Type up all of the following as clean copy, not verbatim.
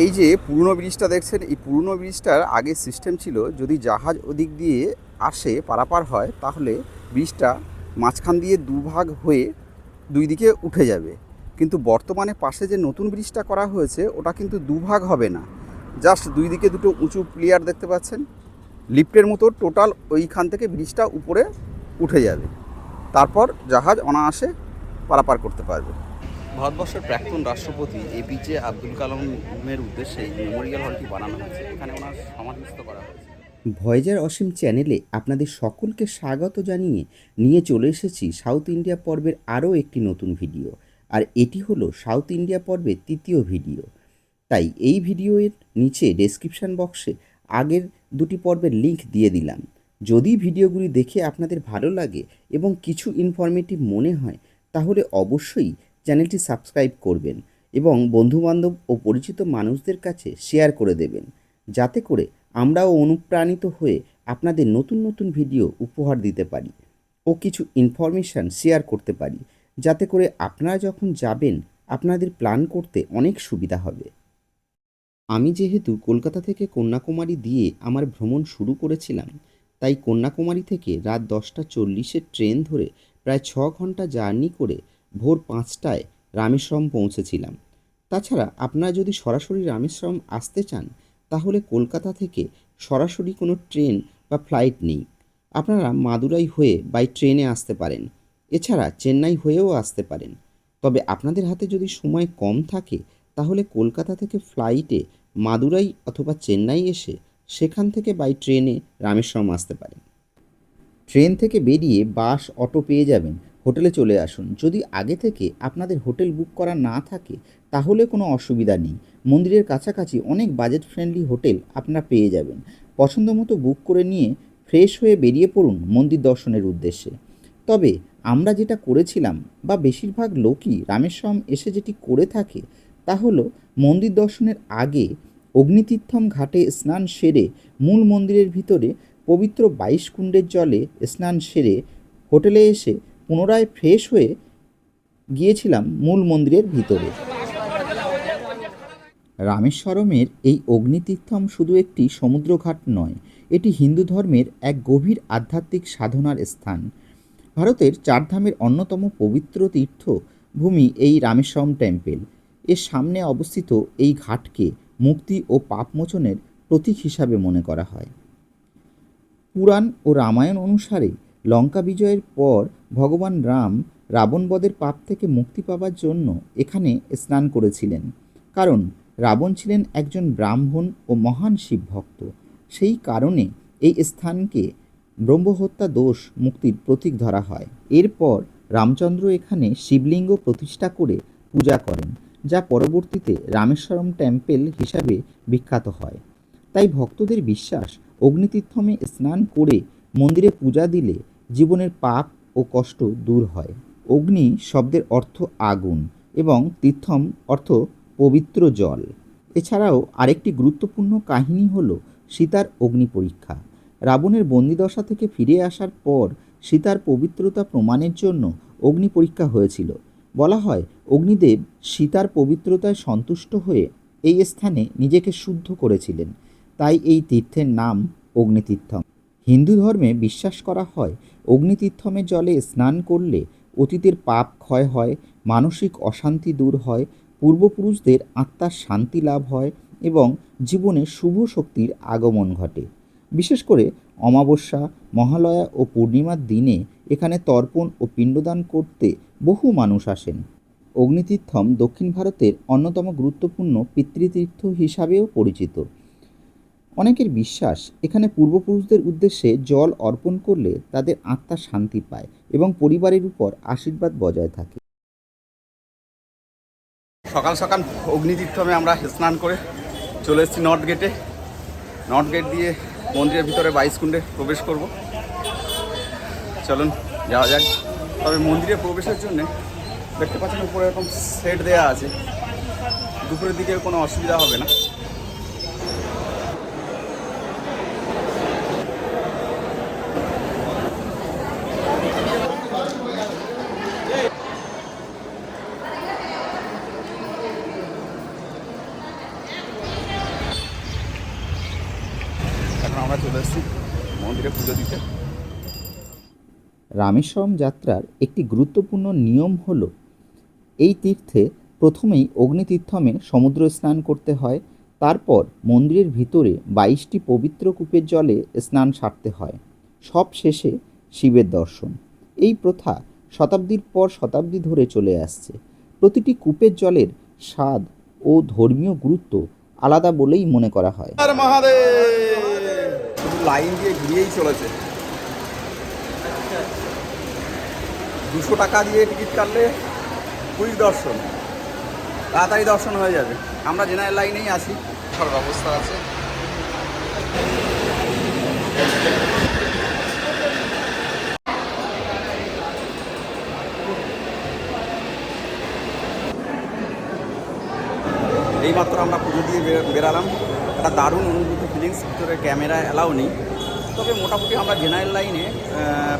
এই যে পুরনো ব্রিজটা দেখছেন, এই পুরনো ব্রিজটার আগে সিস্টেম ছিল যদি জাহাজ ওদিক দিয়ে আসে পারাপার হয় তাহলে ব্রিজটা মাঝখান দিয়ে দুভাগ হয়ে দুই দিকে উঠে যাবে। কিন্তু বর্তমানে পাশে যে নতুন ব্রিজটা করা হয়েছে ওটা কিন্তু দুভাগ হবে না, জাস্ট দুই দিকে দুটো উঁচু প্লেয়ার দেখতে পাচ্ছেন, লিফটের মতো টোটাল ওইখান থেকে ব্রিজটা উপরে উঠে যাবে, তারপর জাহাজ অনায়াসে পারাপার করতে পারবে। ভারতবর্ষের প্রাক্তন রাষ্ট্রপতি এপিজে আব্দুল কালামের উদ্দেশ্যে এই মেমোরিয়াল হলটি বানানো হয়েছে, এখানে ওনার সমাধিস্থ করা হয়েছে। ভয়েজার অসীম চ্যানেলে আপনাদের সকলকে স্বাগত জানিয়ে নিয়ে চলে এসেছি সাউথ ইন্ডিয়া পর্বের আরও একটি নতুন ভিডিও। আর এটি হলো সাউথ ইন্ডিয়া পর্বের তৃতীয় ভিডিও। তাই এই ভিডিওর নিচে ডেসক্রিপশান বক্সে আগের দুটি পর্বের লিঙ্ক দিয়ে দিলাম। যদি ভিডিওগুলি দেখে আপনাদের ভালো লাগে এবং কিছু ইনফরমেটিভ মনে হয় তাহলে অবশ্যই চ্যানেলটি সাবস্ক্রাইব করবেন এবং বন্ধুবান্ধব ও পরিচিত মানুষদের কাছে শেয়ার করে দেবেন, যাতে করে আমরাও অনুপ্রাণিত হয়ে আপনাদের নতুন নতুন ভিডিও উপহার দিতে পারি ও কিছু ইনফরমেশান শেয়ার করতে পারি, যাতে করে আপনারা যখন যাবেন আপনাদের প্ল্যান করতে অনেক সুবিধা হবে। আমি যেহেতু কলকাতা থেকে কন্যাকুমারী দিয়ে আমার ভ্রমণ শুরু করেছিলাম, তাই কন্যাকুমারী থেকে রাত 10:40 ট্রেন ধরে প্রায় 6 ঘন্টা জার্নি করে ভোর 5টায় রামেশ্বরম পৌঁছেছিলাম। তাছাড়া আপনারা যদি সরাসরি রামেশ্বরম আসতে চান তাহলে কলকাতা থেকে সরাসরি কোনো ট্রেন বা ফ্লাইট নেই। আপনারা মাদুরাই হয়ে বাই ট্রেনে আসতে পারেন, এছাড়া চেন্নাই হয়েও আসতে পারেন। তবে আপনাদের হাতে যদি সময় কম থাকে তাহলে কলকাতা থেকে ফ্লাইটে মাদুরাই অথবা চেন্নাই এসে সেখান থেকে বাই ট্রেনে রামেশ্বরম আসতে পারেন। ট্রেন থেকে বেরিয়ে বাস অটো পেয়ে যাবেন, হোটেলে চলে আসুন। যদি আগে থেকে আপনাদের হোটেল বুক করা না থাকে তাহলে কোনো অসুবিধা নেই, মন্দিরের কাছাকাছি অনেক বাজেট ফ্রেন্ডলি হোটেল আপনারা পেয়ে যাবেন। পছন্দ মতো বুক করে নিয়ে ফ্রেশ হয়ে বেরিয়ে পড়ুন মন্দির দর্শনের উদ্দেশ্যে। তবে আমরা যেটা করেছিলাম বা বেশিরভাগ লোকই রামেশ্বরম এসে যেটি করে থাকে তা হলো মন্দির দর্শনের আগে অগ্নিতীর্থম ঘাটে স্নান সেরে মূল মন্দিরের ভিতরে পবিত্র 22 কুণ্ডের জলে স্নান সেরে হোটেলে এসে পুনরায় ফ্রেশ হয়ে গিয়েছিলাম মূল মন্দিরের ভিতরে। রামেশ্বরমের এই অগ্নিতীর্থম শুধু একটি সমুদ্রঘাট নয়, এটি হিন্দু ধর্মের এক গভীর আধ্যাত্মিক সাধনার স্থান। ভারতের চারধামের অন্যতম পবিত্র তীর্থভূমি এই রামেশ্বরম টেম্পল। এর সামনে অবস্থিত এই ঘাটকে মুক্তি ও পাপমোচনের প্রতীক হিসাবে মনে করা হয়। পুরাণ ও রামায়ণ অনুসারে লঙ্কা বিজয়ের পর ভগবান রাম রাবণবধের পাপ থেকে মুক্তি পাবার জন্য এখানে স্নান করেছিলেন, কারণ রাবণ ছিলেন একজন ব্রাহ্মণ ও মহান শিব ভক্ত। সেই কারণে এই স্থানকে ব্রহ্মহত্যা দোষ মুক্তির প্রতীক ধরা হয়। এরপর রামচন্দ্র এখানে শিবলিঙ্গ প্রতিষ্ঠা করে পূজা করেন, যা পরবর্তীতে রামেশ্বরম টেম্পল হিসাবে বিখ্যাত হয়। তাই ভক্তদের বিশ্বাস অগ্নিতীর্থমে স্নান করে মন্দিরে পূজা দিলে জীবনের পাপ ও কষ্ট দূর হয়। অগ্নি শব্দের অর্থ আগুন এবং তীর্থম অর্থ পবিত্র জল। এছাড়াও আরেকটি গুরুত্বপূর্ণ কাহিনী হল সীতার অগ্নি পরীক্ষা। রাবণের বন্দিদশা থেকে ফিরে আসার পর সীতার পবিত্রতা প্রমাণের জন্য অগ্নি পরীক্ষা হয়েছিল। বলা হয় অগ্নিদেব সীতার পবিত্রতায় সন্তুষ্ট হয়ে এই স্থানে নিজেকে শুদ্ধ করেছিলেন, তাই এই তীর্থের নাম অগ্নিতীর্থম। হিন্দু ধর্মে বিশ্বাস করা হয় অগ্নিতীর্থমের জলে স্নান করলে অতীতের পাপ ক্ষয় হয়, মানসিক অশান্তি দূর হয়, পূর্বপুরুষদের আত্মার শান্তি লাভ হয় এবং জীবনে শুভ শক্তির আগমন ঘটে। বিশেষ করে অমাবস্যা, মহালয়া ও পূর্ণিমার দিনে এখানে তর্পণ ও পিণ্ডদান করতে বহু মানুষ আসেন। অগ্নিতীর্থম দক্ষিণ ভারতের অন্যতম গুরুত্বপূর্ণ পিতৃতীর্থ হিসাবেও পরিচিত। অনেকের বিশ্বাস এখানে পূর্বপুরুষদের উদ্দেশ্যে জল অর্পণ করলে তাদের আত্মা শান্তি পায় এবং পরিবারের উপর আশীর্বাদ বজায় থাকে। সকাল সকাল অগ্নিতীর্থমে আমরা স্নান করে চলে এসেছি নর্থ গেটে। নর্থ গেট দিয়ে মন্দিরের ভিতরে 22 কুণ্ডে প্রবেশ করব। চলুন যাওয়া যাক। তবে মন্দিরে প্রবেশের জন্যে দেখতে পাচ্ছেন উপরে এরকম সেট দেওয়া আছে, দুপুরের দিকে কোনো অসুবিধা হবে না। আমরা চলে এসেছি মন্দিরে পুজো দিতে। রামেশ্বরম যাত্রার একটি গুরুত্বপূর্ণ নিয়ম হল এই তীর্থে প্রথমেই অগ্নিতীর্থমে সমুদ্র স্নান করতে হয়, তারপর মন্দিরের ভিতরে 22টি পবিত্র কূপের জলে স্নান সারতে হয়, সব শেষে শিবের দর্শন। এই প্রথা শতাব্দীর পর শতাব্দী ধরে চলে আসছে। প্রতিটি কূপের জলের স্বাদ ও ধর্মীয় গুরুত্ব আলাদা বলেই মনে করা হয়। আর মহাদেব শুধু লাইন দিয়ে ঘুরিয়েই চলেছে। 200 টাকা দিয়ে টিকিট কাটলে কুইক দর্শন, তাড়াতাড়ি দর্শন হয়ে যাবে। আমরা জেনারেল লাইনেই আছি, সব ব্যবস্থা আছে। এইমাত্র আমরা পুজো দিয়ে বেরালাম। একটা দারুণ অনুভূতি, ফিলিংস। ভিতরে ক্যামেরা অ্যালাউ নেই, তবে মোটামুটি আমরা জেনারেল লাইনে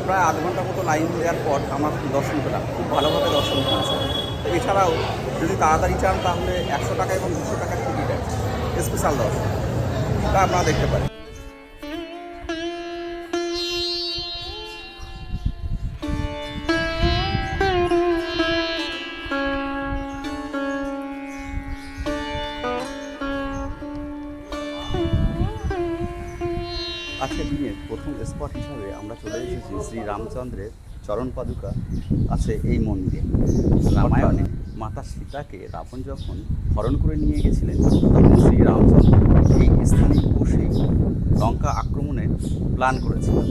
প্রায় আধ ঘন্টা মতো লাইন দেওয়ার পর আমরা দর্শন পেলাম। খুব ভালোভাবে দর্শন হয়েছে। তো এছাড়াও যদি তাড়াতাড়ি চান তাহলে 100 টাকা এবং 200 টাকার টিকিট আছে, স্পেশাল দর্শন, তা আপনারা দেখতে পারেন। আজকের দিনের প্রথম স্পট হিসাবে আমরা চলে এসেছি শ্রী রামচন্দ্রের চরণ পাদুকা আছে এই মন্দিরে। রামায়ণে মাতা সীতাকে রাবণ যখন হরণ করে নিয়ে গেছিলেন, তখন শ্রী রামচন্দ্র এই স্থানে বসেই লঙ্কা আক্রমণের প্ল্যান করেছিলেন।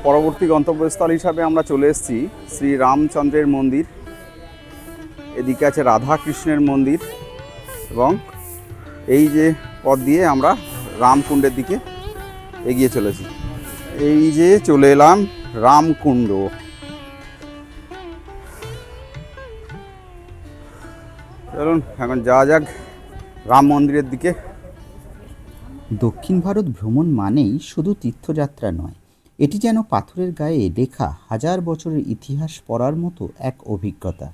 পরবর্তী গন্তব্যস্থল হিসাবে আমরা চলে এসেছি শ্রী রামচন্দ্রের মন্দির। এদিকে আছে রাধা কৃষ্ণের মন্দির, এবং এই যে পথ দিয়ে আমরা রামকুণ্ডের দিকে এগিয়ে চলেছি। এই যে চলে এলাম রামকুণ্ড। চলুন এখন যাওয়া যাক রাম মন্দিরের দিকে। দক্ষিণ ভারত ভ্রমণ মানেই শুধু তীর্থযাত্রা নয়, এটি যেন পাথরের গায়ে লেখা হাজার বছরের ইতিহাস পড়ার মতো এক অভিজ্ঞতা।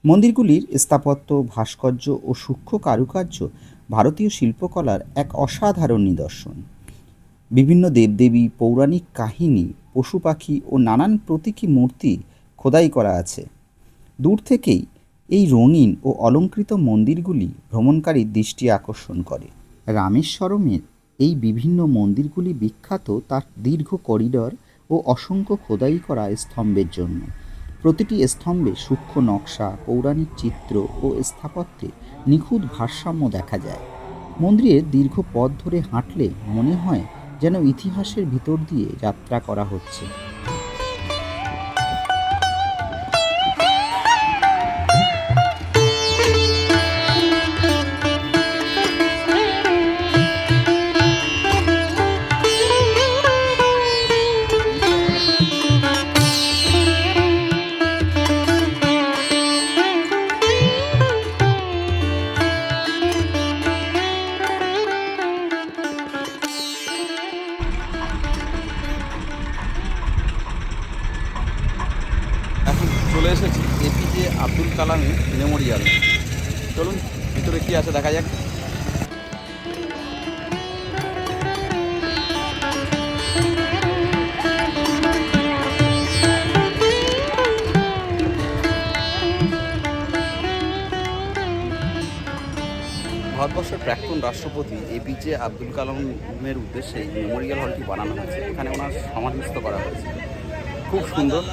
মন্দিরগুলির স্থাপত্য, ভাস্কর্য ও সূক্ষ্ম কারুকার্য ভারতীয় শিল্পকলার এক অসাধারণ নিদর্শন। বিভিন্ন দেবদেবী, পৌরাণিক কাহিনী, পশু পাখি ও নানান প্রতীকী মূর্তি খোদাই করা আছে। দূর থেকেই এই রঙিন ও অলংকৃত মন্দিরগুলি ভ্রমণকারীর দৃষ্টি আকর্ষণ করে। রামেশ্বরমের এই বিভিন্ন মন্দিরগুলি বিখ্যাত তার দীর্ঘ করিডর ও অসংখ্য খোদাই করা স্তম্ভের জন্য। প্রতিটি স্তম্ভে সূক্ষ্ম নকশা, পৌরাণিক চিত্র ও স্থাপত্যে নিখুঁত ভারসাম্য দেখা যায়। মন্দিরের দীর্ঘ পথ ধরে হাঁটলে মনে হয় যেন ইতিহাসের ভিতর দিয়ে যাত্রা করা হচ্ছে। এখন চলে এসেছি এপিজে আব্দুল কালামের মেমোরিয়াল। চলুন ভিতরে কি আছে দেখা যাক। ভারতবর্ষের প্রাক্তন রাষ্ট্রপতি এপিজে আব্দুল কালামের উদ্দেশ্যে এই মেমোরিয়াল হলটি বানানো হয়েছে। এখানে ওনার সমাধিস্থ করা হয়েছে। খুব সুন্দর।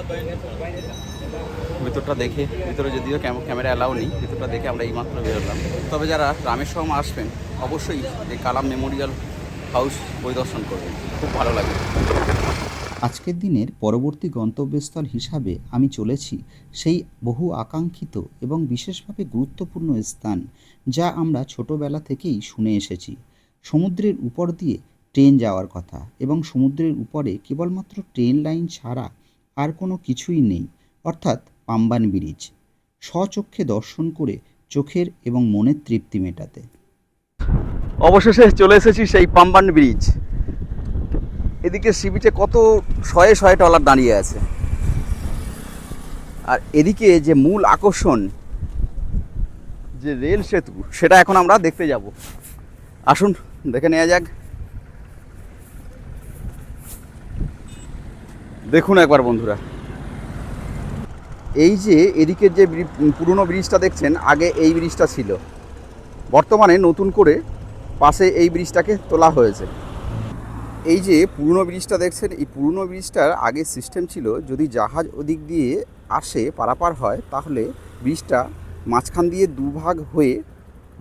ভিতরটা দেখে, ভিতরে যদিও ক্যামেরা অ্যালাউ নেই, ভিতরটা দেখে আমরা এইমাত্র বেরোলাম। তবে যারা রামেশ্বরম আসবেন অবশ্যই এই কালাম মেমোরিয়াল হাউস পরিদর্শন করবেন, খুব ভালো লাগবে। আজকের দিনের পরবর্তী গন্তব্যস্থল হিসাবে আমি চলেছি সেই বহু আকাঙ্ক্ষিত এবং বিশেষভাবে গুরুত্বপূর্ণ স্থান, যা আমরা ছোটবেলা থেকেই শুনে এসেছি। সমুদ্রের উপর দিয়ে ট্রেন যাওয়ার কথা, এবং সমুদ্রের উপরে কেবলমাত্র ট্রেন লাইন ছাড়া আর কোনো কিছুই নেই, অর্থাৎ পাম্বান ব্রিজ, স্বচক্ষে দর্শন করে চোখের এবং মনের তৃপ্তি মেটাতে। অবশেষে চলে এসেছি সেই পাম্বান ব্রিজ। এদিকে সি বিচে কত শয়ে শয়ে ট্রলার দাঁড়িয়ে আছে, আর এদিকে যে মূল আকর্ষণ যে রেল সেতু, সেটা এখন আমরা দেখতে যাব। আসুন দেখে নেওয়া যাক। দেখুন একবার বন্ধুরা, এই যে এদিকের যে পুরনো ব্রিজটা দেখছেন, আগে এই ব্রিজটা ছিল, বর্তমানে নতুন করে পাশে এই ব্রিজটাকে তোলা হয়েছে। এই যে পুরনো ব্রিজটা দেখছেন, এই পুরনো ব্রিজটার আগে সিস্টেম ছিল যদি জাহাজ ওদিক দিয়ে আসে পারাপার হয়, তাহলে ব্রিজটা মাঝখান দিয়ে দুভাগ হয়ে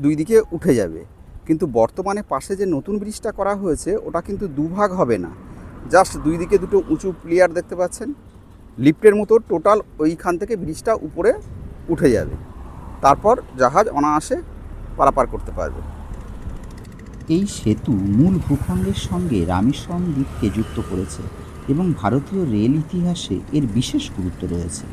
দুই দিকে উঠে যাবে। কিন্তু বর্তমানে পাশে যে নতুন ব্রিজটা করা হয়েছে, ওটা কিন্তু দুভাগ হবে না, জাস্ট দুই দিকে দুটো উঁচু প্লেয়ার দেখতে পাচ্ছেন, লিফটের মতো টোটাল ওইখান থেকে ব্রিজটা উপরে উঠে যাবে, তারপর জাহাজ অনায়াসে পারাপার করতে পারবে। এই সেতু মূল ভূখণ্ডের সঙ্গে রামেশ্বরম দ্বীপকে যুক্ত করেছে এবং ভারতীয় রেল ইতিহাসে এর বিশেষ গুরুত্ব রয়েছে।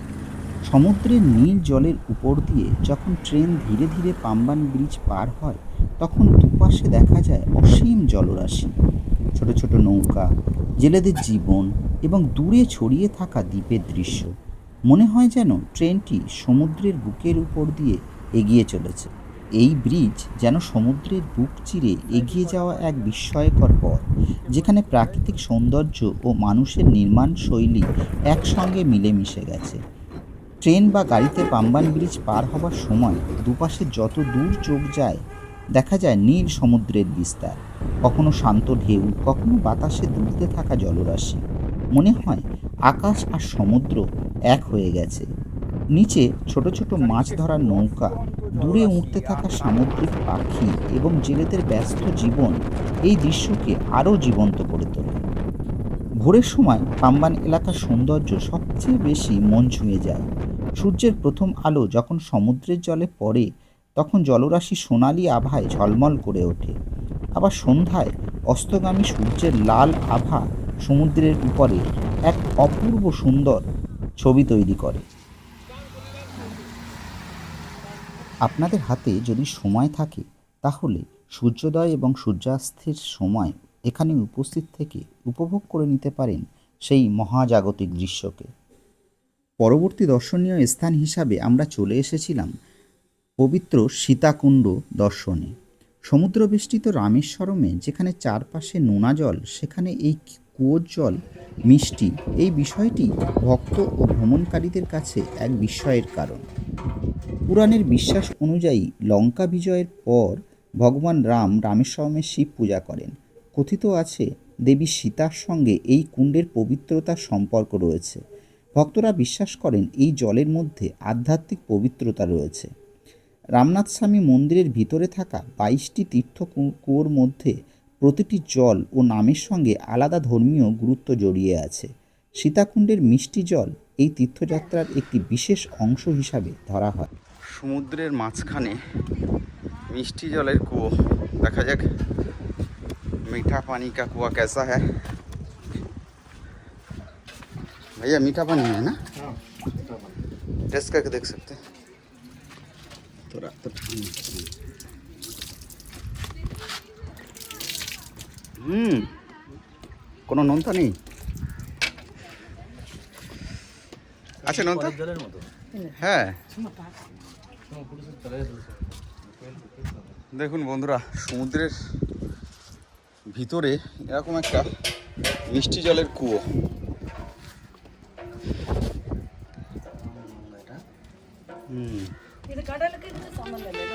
সমুদ্রের নীল জলের উপর দিয়ে যখন ট্রেন ধীরে ধীরে পাম্বান ব্রিজ পার হয়, তখন দুপাশে দেখা যায় অসীম জলরাশি, ছোট ছোট নৌকা, জেলেদের জীবন এবং দূরে ছড়িয়ে থাকা দ্বীপের দৃশ্য। মনে হয় যেন ট্রেনটি সমুদ্রের বুকের উপর দিয়ে এগিয়ে চলেছে। এই ব্রিজ যেন সমুদ্রের বুক চিরে এগিয়ে যাওয়া এক বিস্ময়কর পথ, যেখানে প্রাকৃতিক সৌন্দর্য ও মানুষের নির্মাণ শৈলী একসঙ্গে মিলেমিশে গেছে। ট্রেন বা গাড়িতে পাম্বান ব্রিজ পার হবার সময় দুপাশে যত দূর চোখ যায়, দেখা যায় নীল সমুদ্রের বিস্তার, কখনো শান্ত ঢেউ, কখনো বাতাসে দুলতে থাকা জলরাশি। মনে হয় আকাশ আর সমুদ্র এক হয়ে গেছে। নিচে ছোট ছোট মাছ ধরার নৌকা, দূরে উঠতে থাকা সামুদ্রিক পাখি এবং জেলেদের ব্যস্ত জীবন এই দৃশ্যকে আরও জীবন্ত করে তোলে। ভোরের সময় পাম্বান এলাকার সৌন্দর্য সবচেয়ে বেশি মন ছুঁয়ে যায়। সূর্যের প্রথম আলো যখন সমুদ্রের জলে পড়ে, তখন জলরাশি সোনালি আভায় ঝলমল করে ওঠে। আবার সন্ধ্যায় অস্তগামী সূর্যের লাল আভা সমুদ্রের উপরে এক অপূর্ব সুন্দর ছবি তৈরি করে। আপনাদের হাতে যদি সময় থাকে, তাহলে সূর্যোদয় এবং সূর্যাস্তের সময় এখানে উপস্থিত থেকে উপভোগ করে নিতে পারেন সেই মহাজাগতিক দৃশ্যকে। পরবর্তী দর্শনীয় স্থান হিসাবে আমরা চলে এসেছিলাম পবিত্র সীতাকুণ্ড দর্শনে। সমুদ্রবেষ্টিত রামেশ্বরমে যেখানে চারপাশে নোনা জল, সেখানে এই কুয়োর জল মিষ্টি, এই বিষয়টি ভক্ত ও ভ্রমণকারীদের কাছে এক বিস্ময়ের কারণ। পুরাণের বিশ্বাস অনুযায়ী লঙ্কা বিজয়ের পর ভগবান রাম রামেশ্বরমে শিব পূজা করেন। কথিত আছে দেবী সীতার সঙ্গে এই কুণ্ডের পবিত্রতার সম্পর্ক রয়েছে। ভক্তরা বিশ্বাস করেন এই জলের মধ্যে আধ্যাত্মিক পবিত্রতা রয়েছে। রামনাথ স্বামী মন্দিরের ভিতরে থাকা 22টি তীর্থ কুয়োর মধ্যে প্রতিটি জল ও নামের সঙ্গে আলাদা ধর্মীয় গুরুত্ব জড়িয়ে আছে। সীতাকুণ্ডের মিষ্টি জল এই তীর্থযাত্রার একটি বিশেষ অংশ হিসাবে ধরা হয়। সমুদ্রের মাঝখানে মিষ্টি জলের কুয়ো, দেখা যাক मीठा पानी का कुआं कैसा है। भैया मीठा पानी है ना? टेस्ट करके देख सकते हैं। थोड़ा तो কোনো নোনতা নেই? আচ্ছা নোনতা, হ্যাঁ। দেখুন বন্ধুরা, সমুদ্রের ভিতরে এরকম একটা মিষ্টি জলের কুয়ো। ಇದು ಕಡಲಕ್ಕೆ ಇದು ಸಂಬಂಧ ಇಲ್ಲ.